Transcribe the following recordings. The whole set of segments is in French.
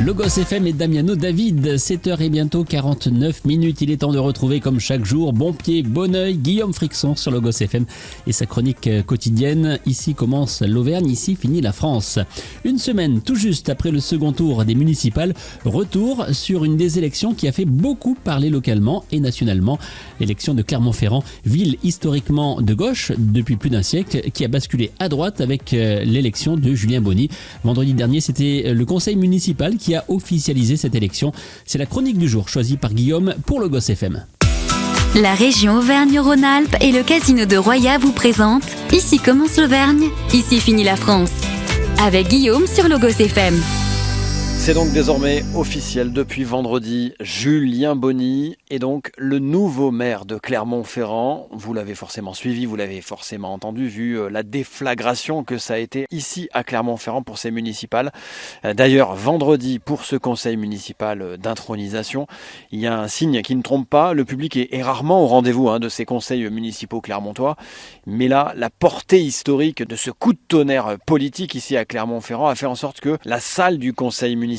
Logos FM et Damiano David, 7h et bientôt 49 minutes. Il est temps de retrouver comme chaque jour, bon pied, bon oeil, Guillaume Frixon sur Logos FM et sa chronique quotidienne. Ici commence l'Auvergne, ici finit la France. Une semaine tout juste après le second tour des municipales, retour sur une des élections qui a fait beaucoup parler localement et nationalement. L'élection de Clermont-Ferrand, ville historiquement de gauche depuis plus d'un siècle, qui a basculé à droite avec l'élection de Julien Bonny. Vendredi dernier, c'était le conseil municipal qui a officialisé cette élection. C'est la chronique du jour choisie par Guillaume pour Logos FM. La région Auvergne-Rhône-Alpes et le casino de Roya vous présentent Ici commence l'Auvergne, ici finit la France. Avec Guillaume sur Logos FM. C'est donc désormais officiel depuis vendredi. Julien Bonny est donc le nouveau maire de Clermont-Ferrand. Vous l'avez forcément suivi, vous l'avez forcément entendu, vu la déflagration que ça a été ici à Clermont-Ferrand pour ces municipales. D'ailleurs, vendredi, pour ce conseil municipal d'intronisation, il y a un signe qui ne trompe pas. Le public est rarement au rendez-vous de ces conseils municipaux clermontois. Mais là, la portée historique de ce coup de tonnerre politique ici à Clermont-Ferrand a fait en sorte que la salle du conseil municipal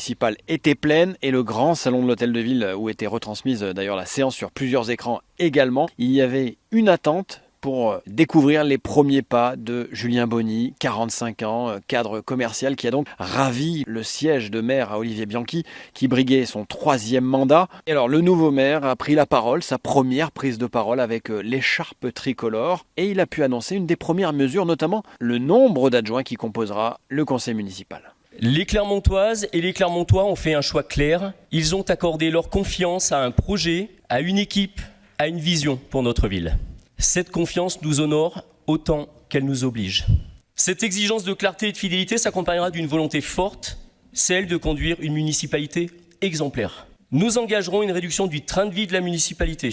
était pleine et le grand salon de l'hôtel de ville où était retransmise d'ailleurs la séance sur plusieurs écrans également. Il y avait une attente pour découvrir les premiers pas de Julien Bonny, 45 ans, cadre commercial qui a donc ravi le siège de maire à Olivier Bianchi qui briguait son 3e mandat. Et alors le nouveau maire a pris la parole, sa première prise de parole avec l'écharpe tricolore et il a pu annoncer une des premières mesures, notamment le nombre d'adjoints qui composera le conseil municipal. Les Clermontoises et les Clermontois ont fait un choix clair. Ils ont accordé leur confiance à un projet, à une équipe, à une vision pour notre ville. Cette confiance nous honore autant qu'elle nous oblige. Cette exigence de clarté et de fidélité s'accompagnera d'une volonté forte, celle de conduire une municipalité exemplaire. Nous engagerons une réduction du train de vie de la municipalité.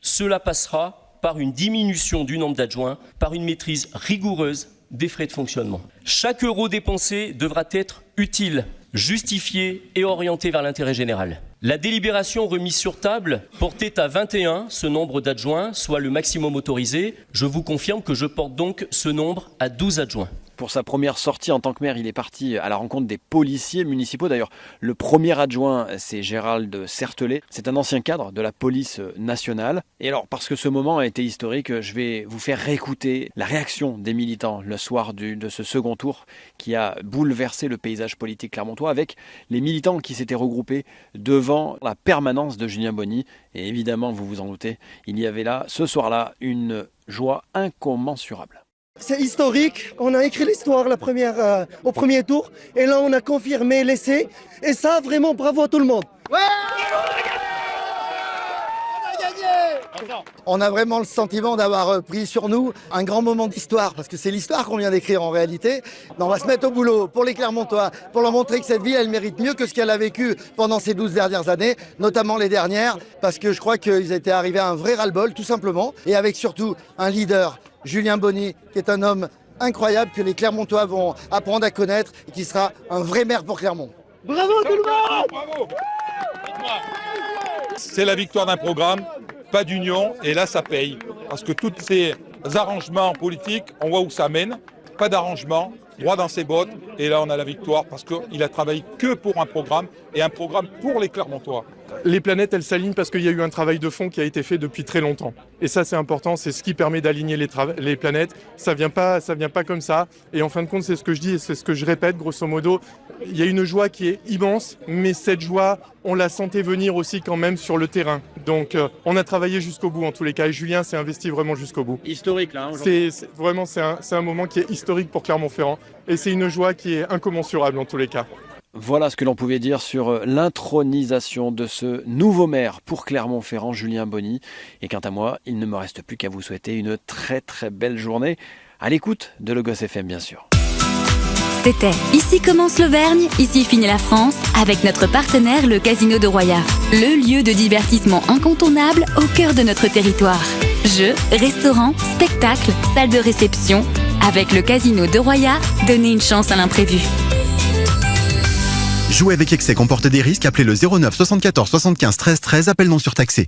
Cela passera par une diminution du nombre d'adjoints, par une maîtrise rigoureuse des frais de fonctionnement. Chaque euro dépensé devra être utile, justifié et orienté vers l'intérêt général. La délibération remise sur table portait à 21 ce nombre d'adjoints, soit le maximum autorisé. Je vous confirme que je porte donc ce nombre à 12 adjoints. Pour sa première sortie en tant que maire, il est parti à la rencontre des policiers municipaux. D'ailleurs, le premier adjoint, c'est Gérald Certelet. C'est un ancien cadre de la police nationale. Et alors, parce que ce moment a été historique, je vais vous faire réécouter la réaction des militants le soir de ce second tour qui a bouleversé le paysage politique clermontois avec les militants qui s'étaient regroupés devant la permanence de Julien Bonny. Et évidemment, vous vous en doutez, il y avait là, ce soir-là, une joie incommensurable. C'est historique, on a écrit l'histoire au premier tour et là on a confirmé l'essai et ça vraiment bravo à tout le monde. Ouais, on a gagné. On a vraiment le sentiment d'avoir pris sur nous un grand moment d'histoire parce que c'est l'histoire qu'on vient d'écrire en réalité. Mais on va se mettre au boulot pour les Clermontois, pour leur montrer que cette ville elle mérite mieux que ce qu'elle a vécu pendant ces 12 dernières années, notamment les dernières, parce que je crois qu'ils étaient arrivés à un vrai ras-le-bol tout simplement et avec surtout un leader, Julien Bonny, qui est un homme incroyable que les Clermontois vont apprendre à connaître et qui sera un vrai maire pour Clermont. Bravo tout le monde. Bravo. C'est la victoire d'un programme, pas d'union, et là ça paye. Parce que tous ces arrangements politiques, on voit où ça mène, pas d'arrangement, droit dans ses bottes, et là on a la victoire parce qu'il a travaillé que pour un programme, et un programme pour les Clermontois. Les planètes, elles s'alignent parce qu'il y a eu un travail de fond qui a été fait depuis très longtemps. Et ça, c'est important, c'est ce qui permet d'aligner les planètes. Ça vient pas comme ça. Et en fin de compte, c'est ce que je dis et c'est ce que je répète, grosso modo. Il y a une joie qui est immense, mais cette joie, on la sentait venir aussi quand même sur le terrain. Donc, on a travaillé jusqu'au bout en tous les cas. Et Julien s'est investi vraiment jusqu'au bout. Historique, là, c'est un moment qui est historique pour Clermont-Ferrand. Et c'est une joie qui est incommensurable en tous les cas. Voilà ce que l'on pouvait dire sur l'intronisation de ce nouveau maire pour Clermont-Ferrand, Julien Bonny. Et quant à moi, il ne me reste plus qu'à vous souhaiter une très très belle journée à l'écoute de Logos FM bien sûr. C'était Ici commence l'Auvergne, ici finit la France, avec notre partenaire le Casino de Roya. Le lieu de divertissement incontournable au cœur de notre territoire. Jeux, restaurants, spectacles, salles de réception. Avec le Casino de Roya, donnez une chance à l'imprévu. Jouer avec excès comporte des risques. Appelez le 09 74 75 13 13. Appel non surtaxé.